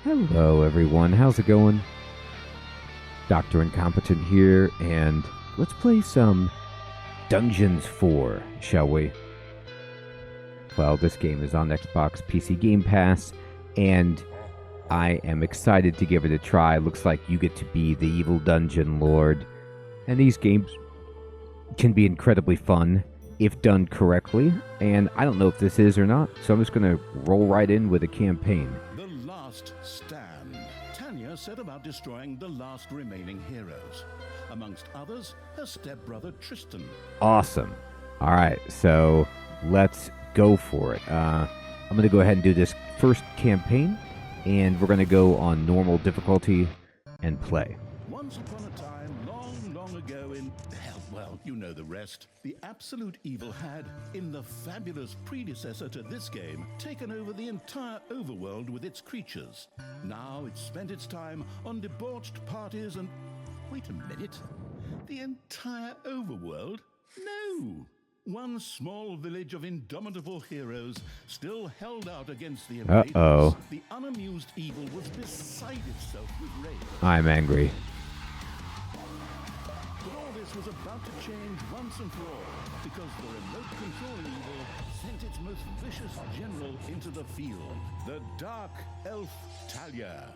Hello everyone, how's it going? Dr. Incompetent here, and let's play some Dungeons 4, shall we? Well, this game is on Xbox PC Game Pass, and I am excited to give it a try. Looks like you get to be the evil dungeon lord, and these games can be incredibly fun if done correctly, and I don't know if this is or not, so I'm just going to roll right in with a campaign. The last stand. Talia set about destroying the last remaining heroes. Amongst others, her stepbrother Tristan. Awesome. All right, so let's go for it. I'm going to go ahead and do this first campaign, and we're going to go on normal difficulty and play. Once upon a time, long, long ago in... hell, well, you know the rest. The absolute evil had, in the fabulous predecessor to this game, taken over the entire overworld with its creatures. Now it spent its time on debauched parties and... Wait a minute. The entire overworld? No! One small village of indomitable heroes still held out against the invaders. Uh-oh. The unamused evil was beside itself with rage. I'm angry. But all this was about to change once and for all, because the remote control evil sent its most vicious general into the field, the dark elf Talia.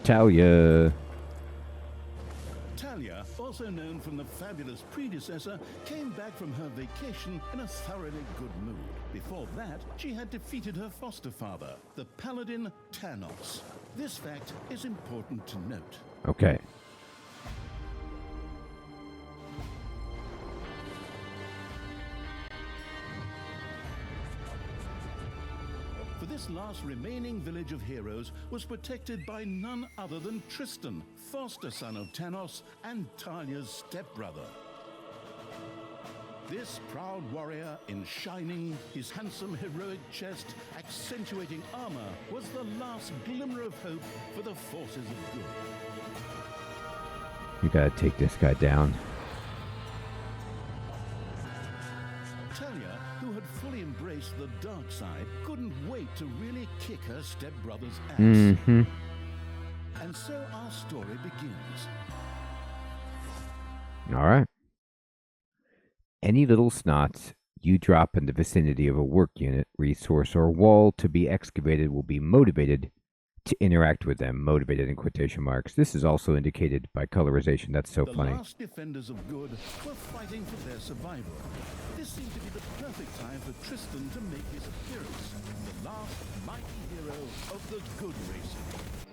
Talia. Talia, also known from the fabulous predecessor, came back from her vacation in a thoroughly good mood. Before that, she had defeated her foster father, the paladin Tanos. This fact is important to note. Okay. For this last remaining village of heroes was protected by none other than Tristan, foster son of Tanos and Talia's stepbrother. This proud warrior in shining, his handsome heroic chest accentuating armor, was the last glimmer of hope for the forces of good. You gotta take this guy down. Talia, who had fully embraced the dark side, couldn't wait to really kick her stepbrother's ass. Mm-hmm. And so our story begins. All right. Any little snots you drop in the vicinity of a work unit, resource, or wall to be excavated will be motivated to interact with them. Motivated in quotation marks. This is also indicated by colorization. That's so funny. The last defenders of good were fighting for their survival. This seemed to be the perfect time for Tristan to make his appearance. The last mighty hero of the good race.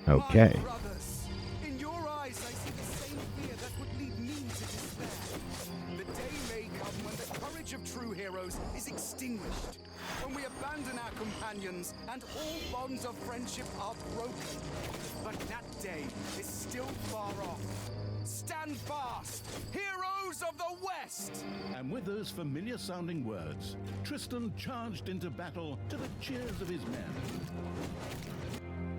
Okay. My brothers, in your eyes I see the same fear that would lead me to despair. The day may come when the courage of true heroes is extinguished, when we abandon our companions and all bonds of friendship are broken. But that day is still far off. Stand fast, heroes of the West! And with those familiar-sounding words, Tristan charged into battle to the cheers of his men.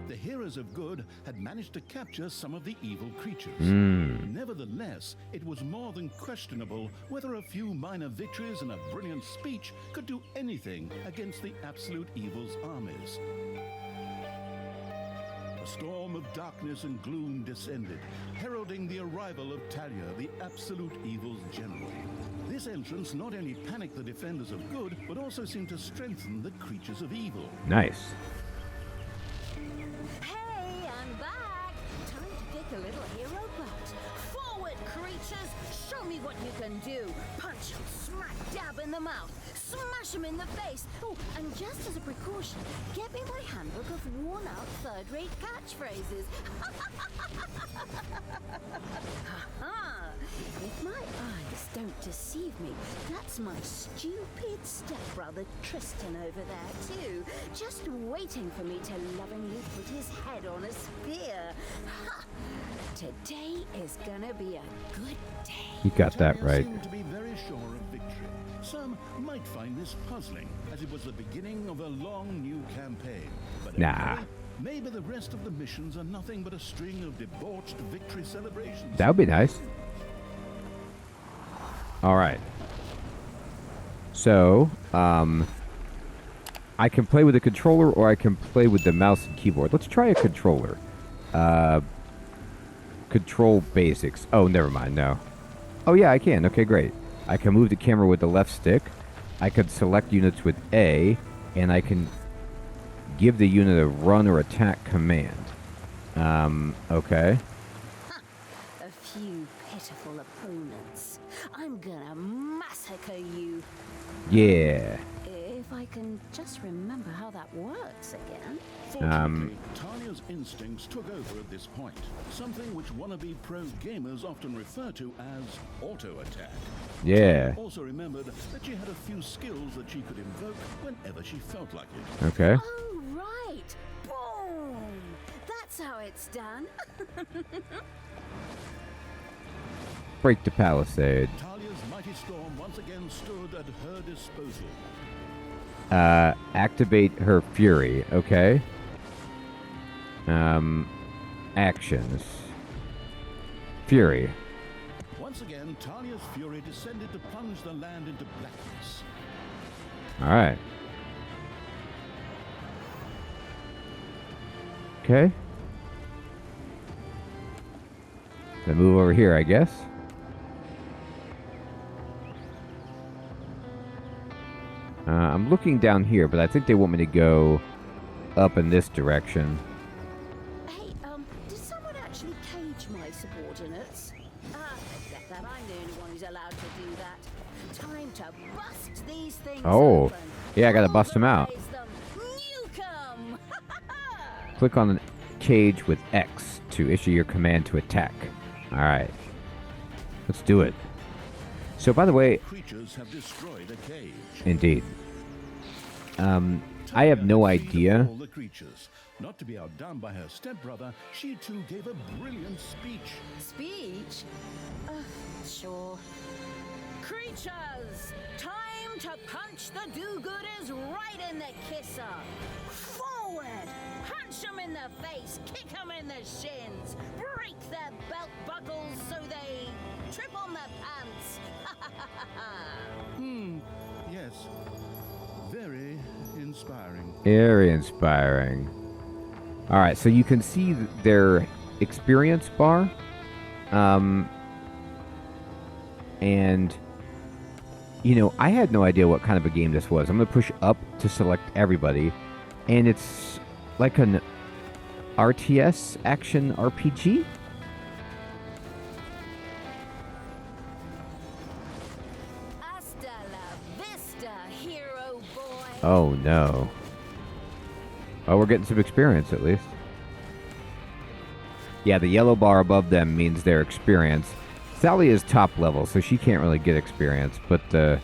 The heroes of good had managed to capture some of the evil creatures. Nevertheless, it was more than questionable whether a few minor victories and a brilliant speech could do anything against the absolute evil's armies. A storm of darkness and gloom descended, heralding the arrival of Talia, the absolute evil's general. This entrance not only panicked the defenders of good, but also seemed to strengthen the creatures of evil. Nice. Hey, I'm back! Time to kick a little hero butt. Forward, creatures! Show me what you can do! Punch 'em smack dab in the mouth! Smash 'em in the face! Oh, and just as a precaution, get me my handbook of worn-out third-rate catchphrases. Ha-ha! If my eyes don't deceive me, that's my stupid stepbrother Tristan over there too, just waiting for me to lovingly put his head on a spear. Ha! Today is gonna be a good day. You got that Talia right. seemed to be very sure of victory. Some might find this puzzling, as it was the beginning of a long new campaign. But Nah. okay, maybe the rest of the missions are nothing but a string of debauched victory celebrations. That would be nice. All right. So, I can play with a controller or I can play with the mouse and keyboard. Let's try a controller. Control basics. Oh, never mind. No. Oh, yeah, I can. Okay, great. I can move the camera with the left stick. I can select units with A, and I can give the unit a run or attack command. Okay. A few pitiful opponents. I'm gonna massacre you. Yeah. If I can just remember how that works again. Fortunately, Talia's instincts took over at this point, something which wannabe pro gamers often refer to as auto-attack. Yeah. Also remembered that she had a few skills that she could invoke whenever she felt like it. Okay. Oh, right. Boom. That's how it's done. Break the palisade. Talia's mighty storm once again stood at her disposal. Activate her fury. Okay. Actions. Fury. Once again, Talia's fury descended to plunge the land into blackness. All right. Okay. Then move over here, I guess. I'm looking down here, but I think they want me to go up in this direction. Hey, did someone actually cage my subordinates? Forget that. I'm the only one who's allowed to do that. Time to bust these things Oh, open. yeah, I gotta bust them out. Pulverize them. Nuke 'em. Click on the cage with X to issue your command to attack. All right. Let's do it. So, by the way, Creatures have destroyed a cage. indeed. I have no Talia defeated idea. all the creatures. Not to be outdone by her stepbrother, she too gave a brilliant speech. Speech? Sure. Creatures! Time to punch the do-gooders right in the kisser! Forward! Punch them in the face, kick them in the shins, break their belt buckles so they trip on their pants! Yes, very inspiring. Very inspiring. All right, so you can see their experience bar. And, you know, I had no idea what kind of a game this was. I'm going to push up to select everybody. And it's like an RTS action RPG? Hasta la vista, hero boy! Oh, no. Oh, we're getting some experience, at least. Yeah, the yellow bar above them means their experience. Talia is top level, so she can't really get experience, but the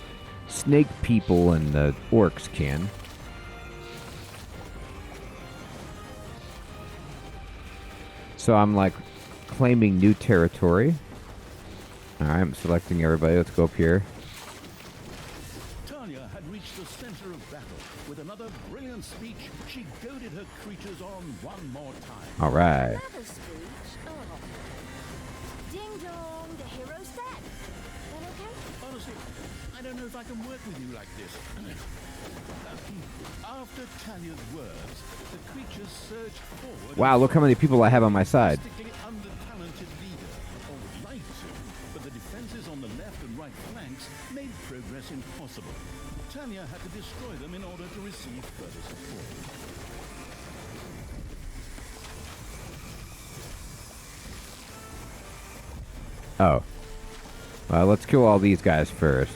snake people and the orcs can. So I'm, like, claiming new territory. Alright, I'm selecting everybody. Let's go up here. Talia had reached the center of battle. With another brilliant speech, she goaded her creatures on one more time. Alright. Another speech? Oh. Ding dong, the hero's dead. That okay? Honestly, I don't know if I can work with you like this. After Talia's words, the creatures surged forward. Wow, look how many people I have on my side. Statistically under-talented leader, or would like to, but the defenses on the left and right flanks made progress impossible. Talia had to destroy them in order to receive further support. Oh. Well, let's kill all these guys first.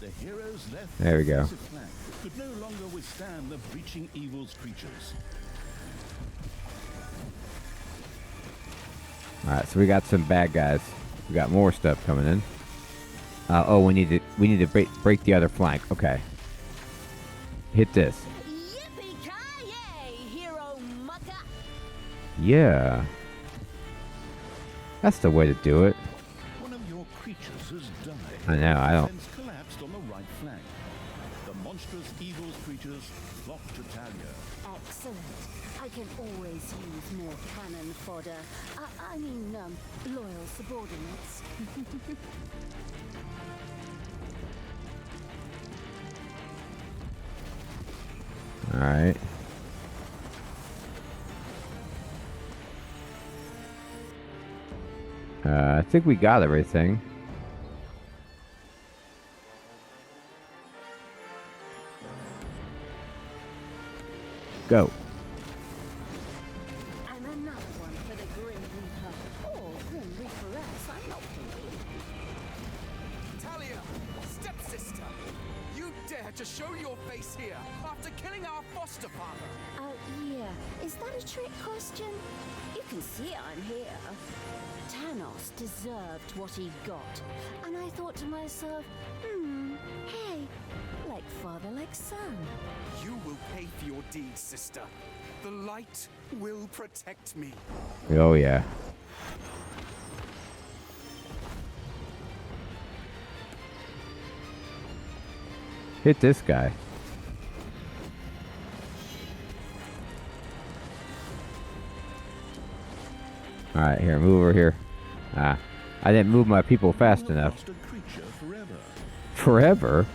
The heroes left There we go. defensive flank could no longer withstand the breaching evil's creatures. Alright, so we got some bad guys. We got more stuff coming in. Oh, we need to break the other flank. Okay. Hit this. Yippee-ki-yay, hero mucker! Yeah. That's the way to do it. One of your creatures has died. I know, I don't- Defense collapsed on the right flank. The monstrous evil's creatures flocked to Talia. can always use more cannon fodder. I mean, loyal subordinates. All right. I think we got everything. Go. And another one for the Grim Reaper. Or Grim Reaperess, I'm not thinking. Talia, stepsister, you dare to show your face here after killing our foster father? Yeah. Is that a trick question? You can see I'm here. Thanos deserved what he got. And I thought to myself, hey, like father, like son. You will pay for your deeds, sister. The light will protect me. Oh, yeah. Hit this guy. Alright, here, move over here. Ah, I didn't move my people fast enough. Lost a creature forever. Forever?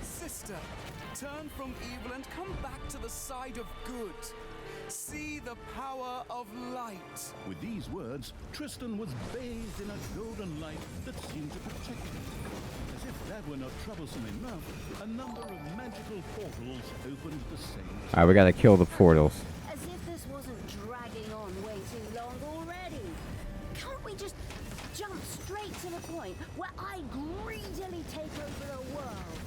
Sister, turn from evil and come back to the side of good. See the power of light. With these words, Tristan was bathed in a golden light that seemed to protect him. As if that were not troublesome enough, a number of magical portals opened at the same time. Alright, we gotta kill the portals. As if this wasn't dragging on way too long already. Can't we just jump straight to the point where I greedily take over the world?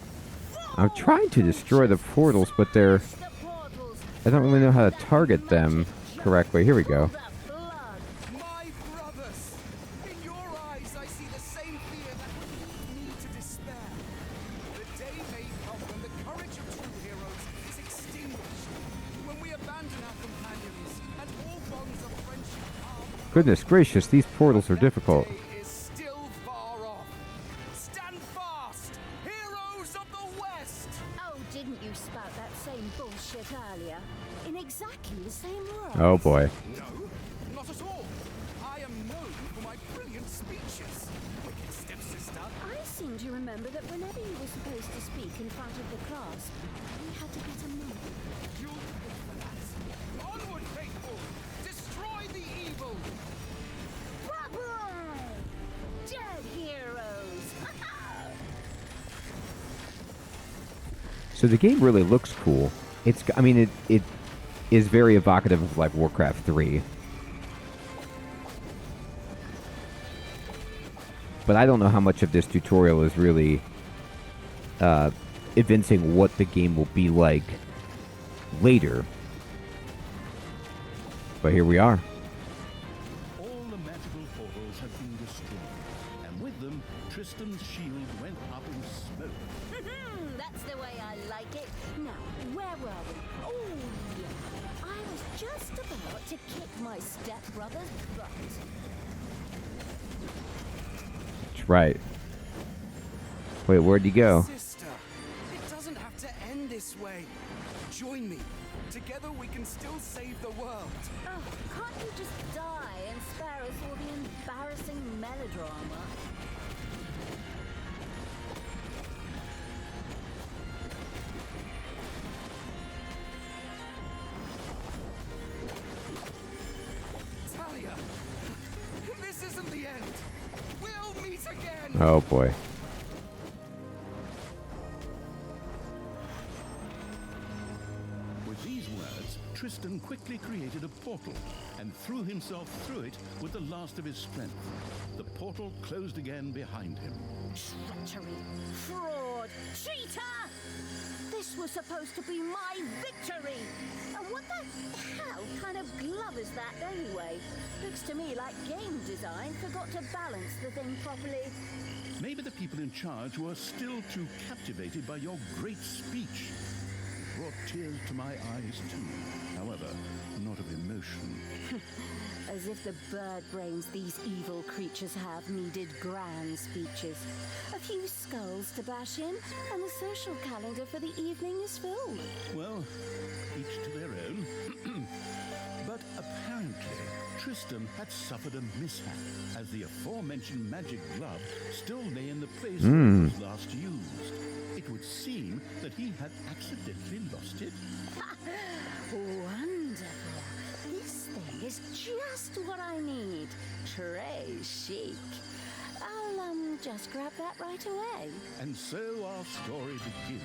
I'm trying to destroy the portals, but they're... The portals. I don't really know how to target them correctly. Here we go. The blood. My brothers, in your eyes I see the same fear that would lead me to despair. The day may come when the courage of true heroes is extinguished, when we abandon our companions and all bonds of friendship are... Goodness gracious, these portals are difficult. That day is still far off. Stand fast, heroes of the West! Oh, didn't you spout that same bullshit earlier? In exactly the same words. Oh boy. No, not at all. I am known for my brilliant speeches. Wicked stepsister. I seem to remember that whenever you were supposed to speak in front of the class, you had to get a moment. You'll pay for that. Onward, faithful! Destroy the evil! Dead heroes! So the game really looks cool. It's, I mean, it is very evocative of like Warcraft 3. But I don't know how much of this tutorial is really evincing what the game will be like later. But here we are. All the magical portals had been destroyed, and with them, Tristan's shield went up in smoke. That's the way I like it. Now, where were we? Oh, yeah. I was just about to kick my stepbrother's butt. That's right. Wait, where'd he go? Sister, it doesn't have to end this way. Join me. Together we can still save the world. Oh, can't you just die and spare us all the embarrassing melodrama? Talia, this isn't the end. We'll meet again. Oh boy. With these words, Tristan quickly created a portal and threw himself through it with the last of his strength. The portal closed again behind him. Treachery, fraud, cheater! This was supposed to be my victory! And what the hell kind of glove is that anyway? Looks to me like game design forgot to balance the thing properly. Maybe the people in charge were still too captivated by your great speech. brought tears to my eyes too. However, not of emotion. As if the bird brains these evil creatures have needed grand speeches. A few skulls to bash in, and the social calendar for the evening is filled. Well, each to their own. But apparently, Tristan had suffered a mishap, as the aforementioned magic glove still lay in the place where it was last used. It would seem that he had accidentally lost it. Wonderful. This thing is just what I need. Très chic. I'll, just grab that right away. And so our story begins.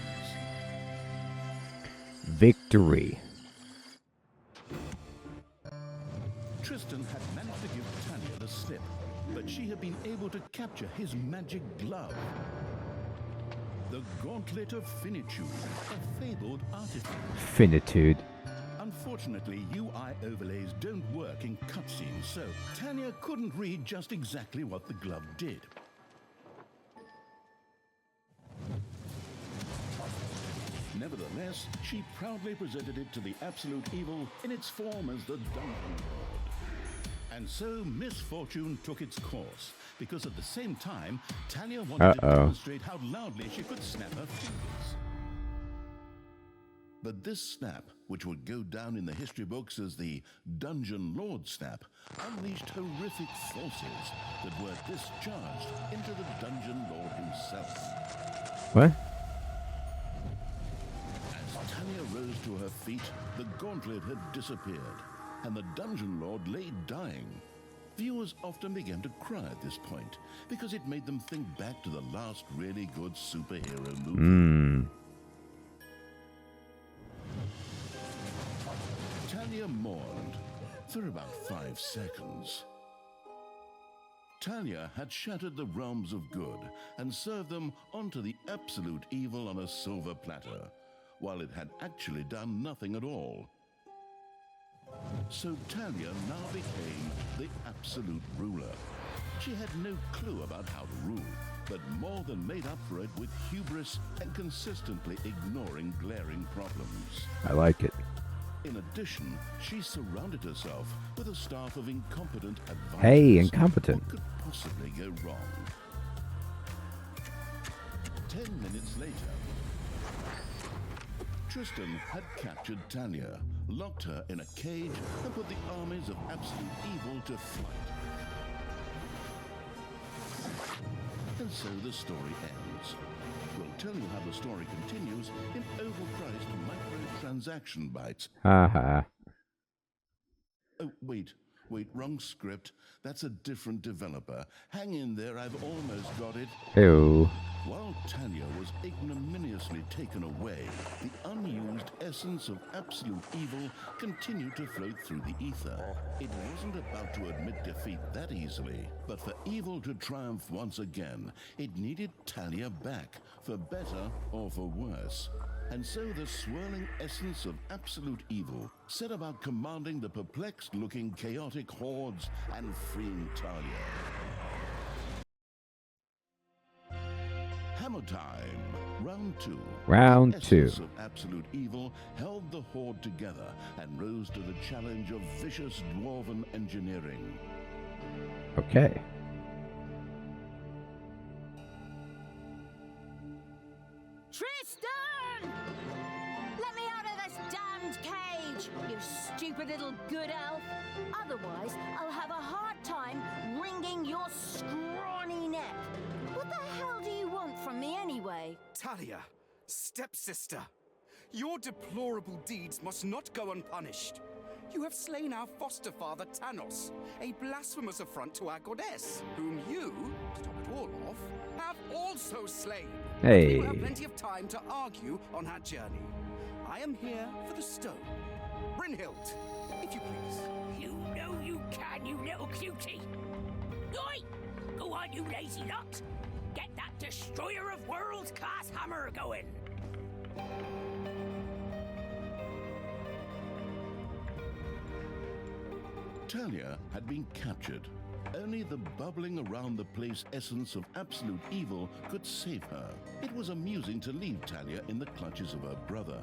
Victory. Tristan had managed to give Talia the slip, but she had been able to capture his magic glove. The Gauntlet of Finitude, a fabled artifact. Finitude. Unfortunately, UI overlays don't work in cutscenes, so Talia couldn't read just exactly what the glove did. Nevertheless, she proudly presented it to the Absolute Evil in its form as the Dungeon Lord. And so misfortune took its course, because at the same time, Talia wanted to demonstrate how loudly she could snap her fingers. But this snap, which would go down in the history books as the Dungeon Lord snap, unleashed horrific forces that were discharged into the Dungeon Lord himself. What? As Talia rose to her feet, the gauntlet had disappeared, and the Dungeon Lord lay dying. Viewers often began to cry at this point, because it made them think back to the last really good superhero movie. Talia mourned for about 5 seconds. Talia had shattered the realms of good and served them onto the absolute evil on a silver platter, while it had actually done nothing at all. So Talia now became the absolute ruler. She had no clue about how to rule, but more than made up for it with hubris and consistently ignoring glaring problems. I like it. In addition, she surrounded herself with a staff of incompetent advisors. Hey, Incompetent. What could possibly go wrong? 10 minutes later, Tristan had captured Talia, locked her in a cage, and put the armies of absolute evil to flight. And so the story ends. We'll tell you how the story continues in overpriced microtransaction bites. Haha. Oh, wait, wrong script. That's a different developer. Hang in there, I've almost got it. Ew. While Talia was ignominiously taken away, the unused essence of absolute evil continued to float through the ether. It wasn't about to admit defeat that easily, but for evil to triumph once again, it needed Talia back, for better or for worse. And so the swirling essence of absolute evil set about commanding the perplexed-looking chaotic hordes and freeing Talia. Hammer time. Round 2. Round The 2. essence of absolute evil held the horde together and rose to the challenge of vicious dwarven engineering. Okay. Tristan! Let me out of this damned cage, you stupid little good elf. Otherwise, I'll have a hard time wringing your scrawny neck. What the hell do you want from me anyway? Talia, stepsister, your deplorable deeds must not go unpunished. You have slain our foster father Thanos, a blasphemous affront to our goddess, whom you, to top it all off, have also slain. Hey. We will have plenty of time to argue on our journey. I am here for the stone. Brynhild, if you please. You know you can, you little cutie. Oi! Go on, you lazy lot. Get that destroyer of worlds class hammer going. Talia had been captured, Only the bubbling around the place essence of absolute evil could save her. It was amusing to leave Talia in the clutches of her brother.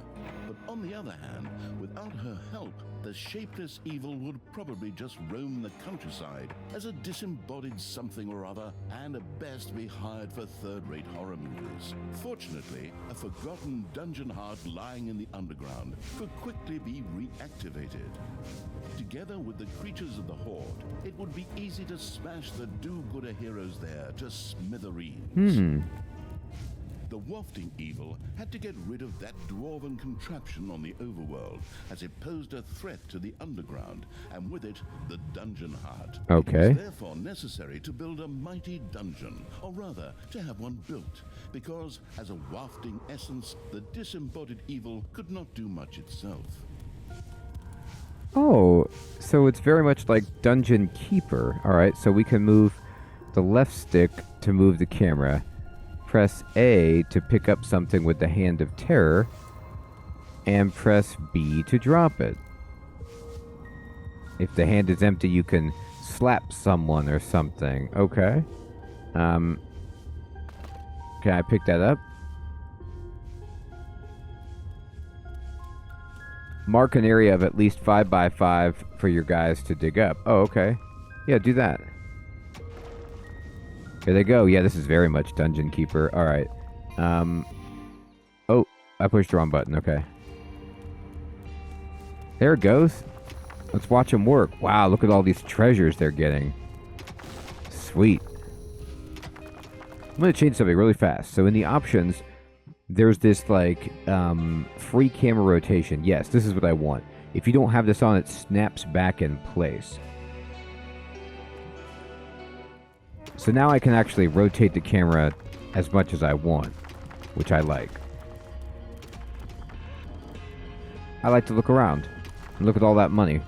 But on the other hand, without her help, the shapeless evil would probably just roam the countryside as a disembodied something or other, and at best be hired for third-rate horror movies. Fortunately, a forgotten dungeon heart lying in the underground could quickly be reactivated. Together with the creatures of the Horde, it would be easy to smash the do-gooder heroes there to smithereens. The wafting evil had to get rid of that dwarven contraption on the overworld, as it posed a threat to the underground, and with it, the dungeon heart. Okay. It was therefore necessary to build a mighty dungeon, or rather, to have one built, because as a wafting essence, the disembodied evil could not do much itself. Oh, so it's very much like Dungeon Keeper. Alright, so we can move the left stick to move the camera. Press A to pick up something with the Hand of Terror. And press B to drop it. If the hand is empty, you can slap someone or something. Okay. Can I pick that up? Mark an area of at least 5 by 5 for your guys to dig up. Oh, okay. Yeah, do that. Here they go. Yeah, this is very much Dungeon Keeper. Alright. Oh, I pushed the wrong button. Okay. There it goes. Let's watch them work. Wow, look at all these treasures they're getting. Sweet. I'm going to change something really fast. So in the options, there's this, like, free camera rotation. Yes, this is what I want. If you don't have this on, it snaps back in place. So now I can actually rotate the camera as much as I want, which I like. I like to look around and look at all that money.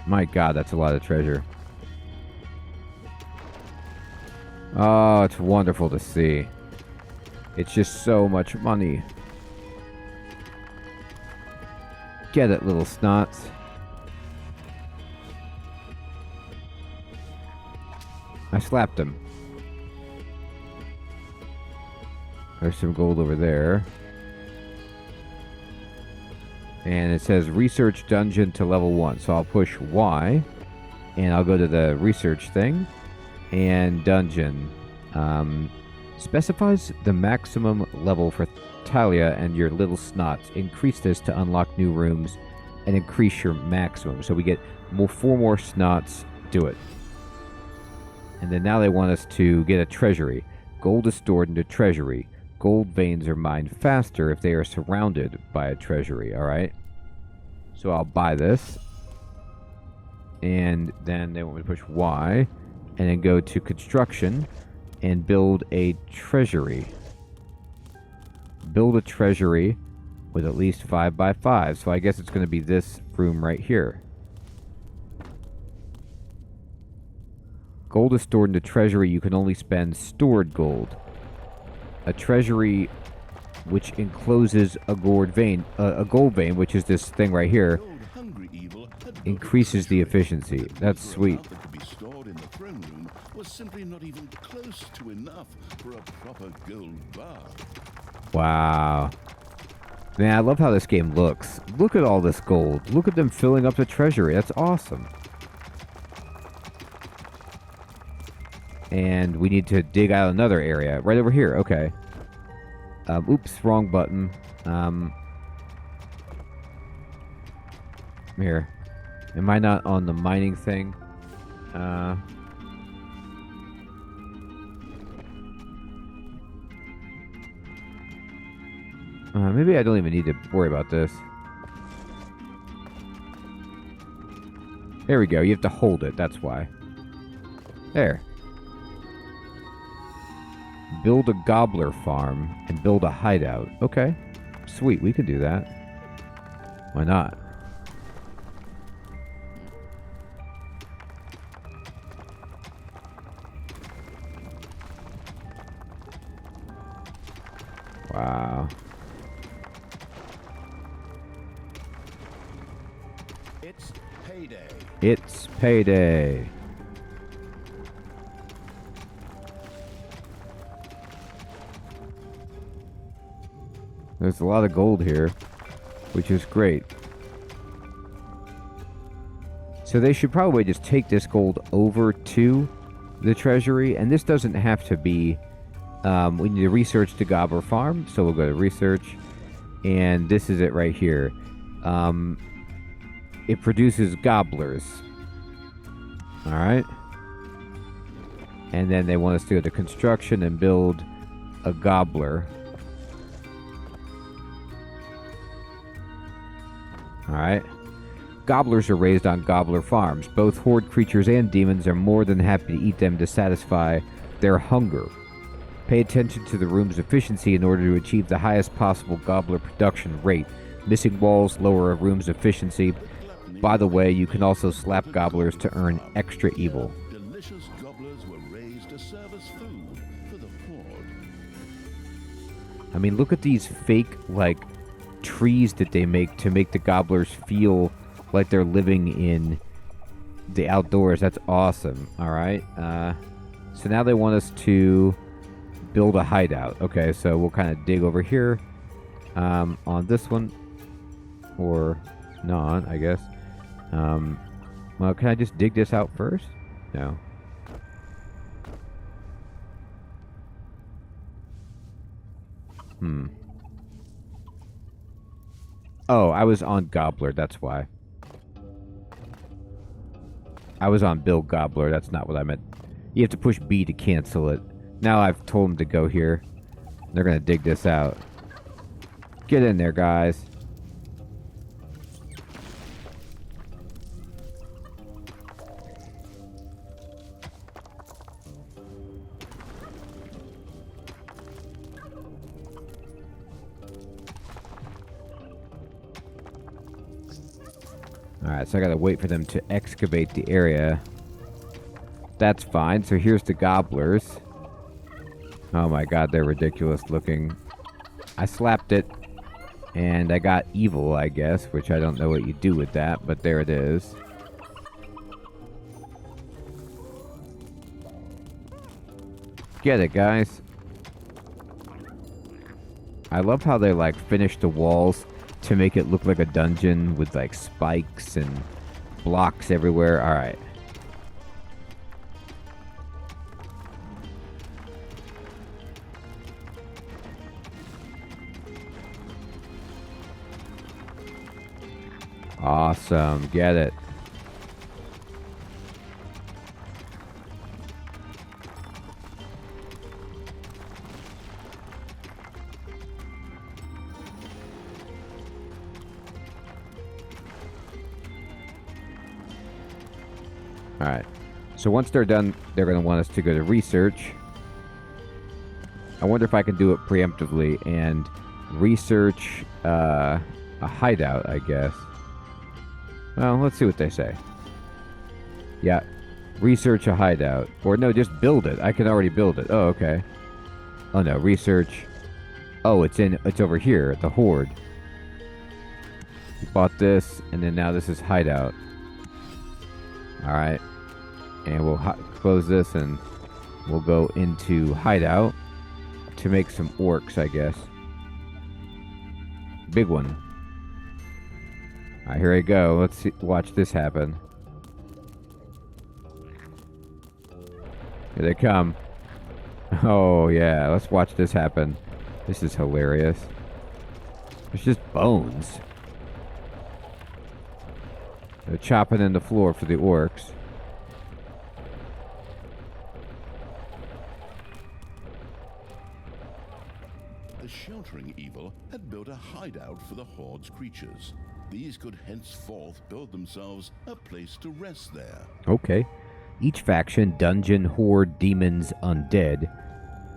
My God, that's a lot of treasure. Oh, it's wonderful to see. It's just so much money. Get it, little snots. I slapped him. There's some gold over there. And it says research dungeon to level 1. So I'll push Y. And I'll go to the research thing. And dungeon. Specifies the maximum level for Talia and your little snots. Increase this to unlock new rooms. And increase your maximum. So we get 4 more snots. Do it. And then now they want us to get a treasury. Gold is stored into treasury. Gold veins are mined faster if they are surrounded by a treasury, alright? So I'll buy this. And then they want me to push Y. And then go to construction. And build a treasury. Build a treasury with at least 5 by 5. So I guess it's going to be this room right here. Gold is stored in the treasury. You can only spend stored gold. A treasury which encloses a gold vein, which is this thing right here, increases the efficiency. That's sweet. That could be stored in the throne room was simply not even close to enough for a proper gold bar. Wow. Man, I love how this game looks. Look at all this gold. Look at them filling up the treasury. That's awesome. And we need to dig out another area. Right over here. Okay. Oops, wrong button. Here. Am I not on the mining thing? Maybe I don't even need to worry about this. There we go. You have to hold it. That's why. There. Build a Gobler Farm and build a hideout. Okay. Sweet. We can do that. Why not? Wow. It's payday. It's payday. There's a lot of gold here, which is great. So they should probably just take this gold over to the treasury, and this doesn't have to be... we need to research the Gobler Farm, so we'll go to research, and this is it right here. It produces gobblers. Alright. And then they want us to go to construction and build a gobbler. Alright. Gobblers are raised on Gobler Farms. Both horde creatures and demons are more than happy to eat them to satisfy their hunger. Pay attention to the room's efficiency in order to achieve the highest possible gobbler production rate. Missing walls lower a room's efficiency. By the way, you can also slap gobblers to earn extra evil. Delicious gobblers were raised to serve as food for the horde. I mean, look at these fake, like, trees that they make to make the gobblers feel like they're living in the outdoors. That's awesome. Alright. So now they want us to build a hideout. Okay, so we'll kind of dig over here on this one. Or not, I guess. Well, can I just dig this out first? No. Oh, I was on Gobbler, that's why. I was on Bill Gobbler, that's not what I meant. You have to push B to cancel it. Now I've told them to go here. They're gonna dig this out. Get in there, guys. Alright, so I gotta wait for them to excavate the area. That's fine. So here's the gobblers. Oh my god, they're ridiculous looking. I slapped it, and I got evil, I guess, which I don't know what you do with that, but there it is. Get it, guys. I love how they, like, finish the walls to make it look like a dungeon with, like, spikes and blocks everywhere. Alright. Awesome. Get it. Alright. So once they're done, they're going to want us to go to research. I wonder if I can do it preemptively and research a hideout, I guess. Well, let's see what they say. Yeah. Research a hideout. Or no, just build it. I can already build it. Oh, okay. Oh no, research. Oh, it's over here at the horde. We bought this, and then now this is hideout. Alright. And we'll close this, and we'll go into hideout to make some orcs, I guess. Big one. Alright, here I go. Let's see, watch this happen. Here they come. Oh, yeah. Let's watch this happen. This is hilarious. It's just bones. They're chopping in the floor for the orcs. The sheltering evil had built a hideout for the horde's creatures. These could henceforth build themselves a place to rest there. Okay. Each faction, dungeon, horde, demons, undead,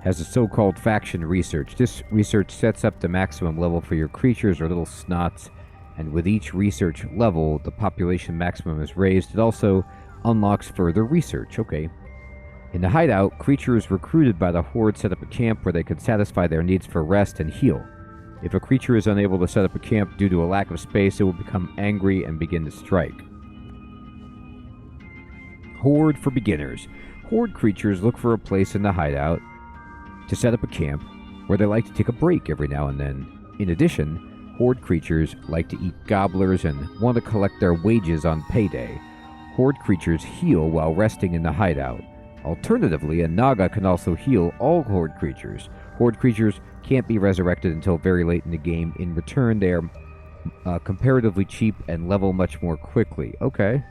has a so-called faction research. This research sets up the maximum level for your creatures or little snots, and with each research level, the population maximum is raised. It also unlocks further research. Okay. In the hideout, creatures recruited by the horde set up a camp where they can satisfy their needs for rest and heal. If a creature is unable to set up a camp due to a lack of space, it will become angry and begin to strike. Horde for beginners. Horde creatures look for a place in the hideout to set up a camp where they like to take a break every now and then. In addition, Horde creatures like to eat gobblers and want to collect their wages on payday. Horde creatures heal while resting in the hideout. Alternatively, a Naga can also heal all Horde creatures. Horde creatures can't be resurrected until very late in the game. In return, they are comparatively cheap and level much more quickly. Okay.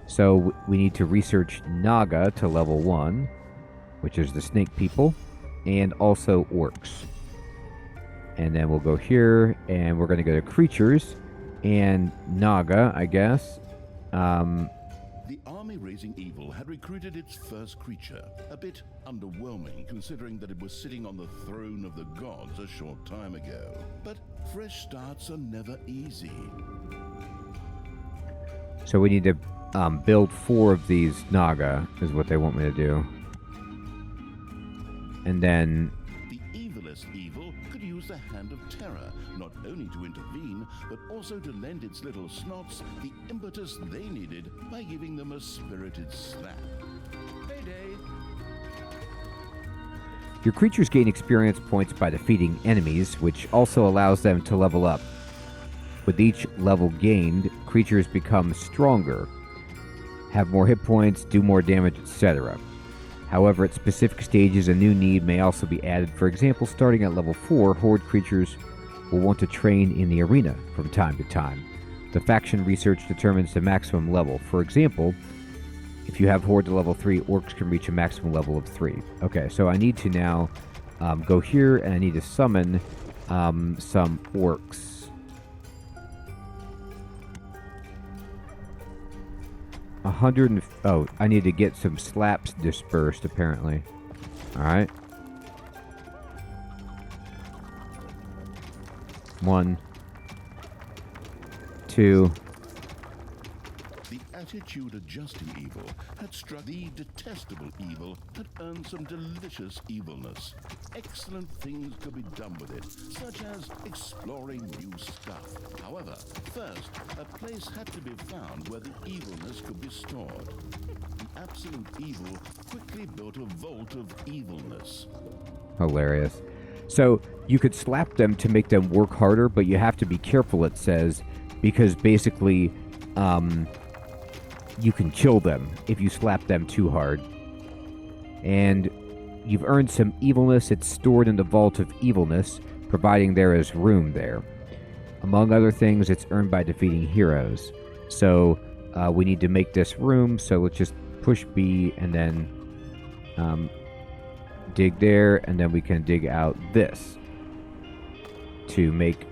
So we need to research Naga to level 1, which is the snake people, and also orcs. And then we'll go here, and we're going to go to creatures, and Naga, I guess. The army raising evil had recruited its first creature. A bit underwhelming considering that it was sitting on the throne of the gods a short time ago. But fresh starts are never easy. So we need to build 4 of these Naga, is what they want me to do. And then The evilest evil could use the hand of terror, not only to intervene, but also to lend its little snots the impetus they needed by giving them a spirited slap. Payday! your creatures gain experience points by defeating enemies, which also allows them to level up. With each level gained, creatures become stronger, have more hit points, do more damage, etc. However, at specific stages, a new need may also be added. For example, starting at level 4, Horde creatures will want to train in the arena from time to time. The faction research determines the maximum level. For example, if you have Horde to level 3, Orcs can reach a maximum level of 3. Okay, so I need to now go here, and I need to summon some Orcs. Oh, I need to get some slaps dispersed, apparently. Alright. 1, 2. The attitude adjusting evil had struck the detestable evil had earned some delicious evilness. Excellent things could be done with it, such as exploring new stuff. However, first, a place had to be found where the evilness could be stored. The absolute evil quickly built a vault of evilness. Hilarious. So, you could slap them to make them work harder, but you have to be careful, it says, because basically, you can kill them if you slap them too hard. And you've earned some evilness. It's stored in the Vault of Evilness, providing there is room there. Among other things, it's earned by defeating heroes. So we need to make this room, so let's just push B and then dig there, and then we can dig out this to make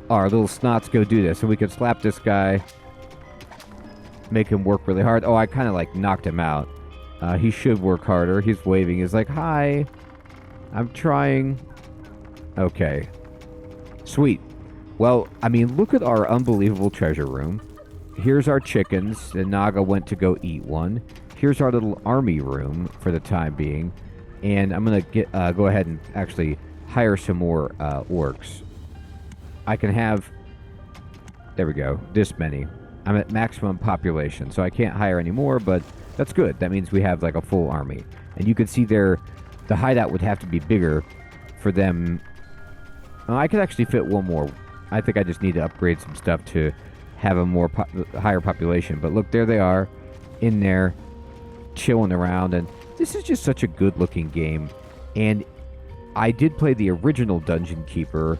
our little snots go do this. So we can slap this guy, make him work really hard. Oh, I kind of like knocked him out. He should work harder. He's waving. He's like, hi, I'm trying. Okay. Sweet. Well, I mean, look at our unbelievable treasure room. Here's our chickens. The Naga went to go eat one. Here's our little army room for the time being. And I'm going to go ahead and actually hire some more orcs. I can have, there we go, this many. I'm at maximum population, so I can't hire any more, but that's good. That means we have like a full army. And you can see there, the hideout would have to be bigger for them. I could actually fit one more. I think I just need to upgrade some stuff to have a more higher population. But look, there they are, in there, chilling around. And this is just such a good-looking game. And I did play the original Dungeon Keeper,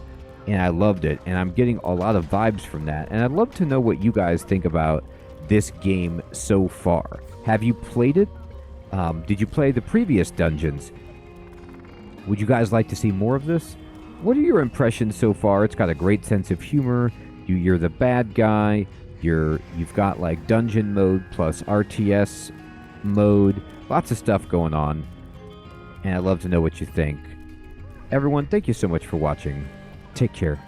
and I loved it. And I'm getting a lot of vibes from that. And I'd love to know what you guys think about this game so far. Have you played it? Did you play the previous dungeons? Would you guys like to see more of this? What are your impressions so far? It's got a great sense of humor. You're the bad guy. You've got like dungeon mode plus RTS mode. Lots of stuff going on. And I'd love to know what you think. Everyone, thank you so much for watching. Take care.